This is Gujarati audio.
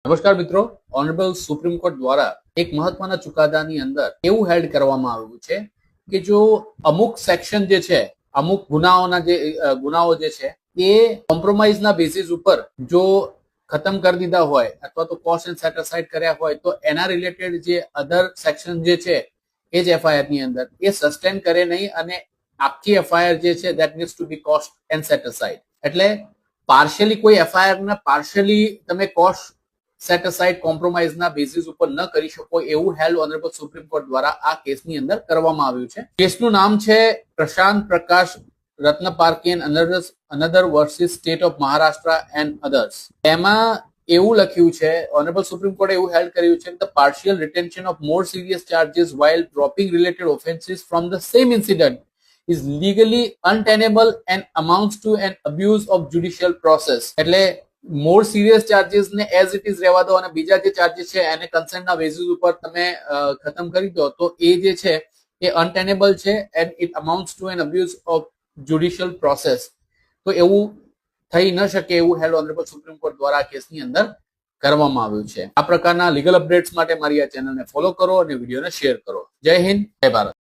નમસ્કાર મિત્રો, ઓનરેબલ સુપ્રીમ કોર્ટ દ્વારા એક મહત્વના ચુકાદાની અંદર એવું હેલ્ડ કરવામાં આવ્યું છે કે જો અમુક સેક્શન જે છે, અમુક ગુનાઓ જે છે એ કોમ્પ્રોમાઇઝના બેસિસ ઉપર જો ખતમ કરી દીધા હોય અથવા તો કોસ્ટ એન્ડ સેટ અસાઇડ કર્યા હોય તો એના રિલેટેડ જે અધર સેક્શન જે છે એ જ એફઆઈઆર ની અંદર એ સસ્ટેન કરે નહીં અને આખી એફઆઈઆર જે છે that needs to be quashed and set aside. એટલે પાર્શિયલી કોઈ એફઆઈઆર ને પાર્શિયલી તમે કોસ્ટ સેટ અસાઇડ કોમ્પ્રોમાઇઝના બેસિસ ઉપર ન કરી શકો એવું હેલ્ડ ઓનરેબલ સુપ્રીમ કોર્ટ દ્વારા આ કેસની અંદર કરવામાં આવ્યું છે. કેસનું નામ છે Prashant Prakash Ratnaparkhi another versus state of Maharashtra and others. એમાં એવું લખ્યું છે, ઓનરેબલ સુપ્રીમ કોર્ટે એવું હેલ્ડ કર્યું છે કે the partial retention of more serious charges while dropping related offences from the same incident is legally untenable and amounts to an abuse of judicial process. એટલે મોર સિરિયસ ચાર્જીસ ને એઝ ઇટ ઇઝ રહેવા દો અને બીજા જે ચાર્જીસ છે એને કન્સેન્ટના બેસિસ ઉપર તમે ખતમ કરી દો તો એ જે છે એ અનટેનેબલ છે and it amounts to an abuse of judicial process. તો એવું થઈ ન શકે એવું હેલ્ડ ઓનરેબલ સુપ્રીમ કોર્ટ દ્વારા આ કેસની અંદર કરવામાં આવ્યું છે. આ પ્રકારના લીગલ અપડેટ્સ માટે મારી આ ચેનલને ફોલો કરો અને વિડીયોને શેર કરો. જય હિન્દ, જય ભારત.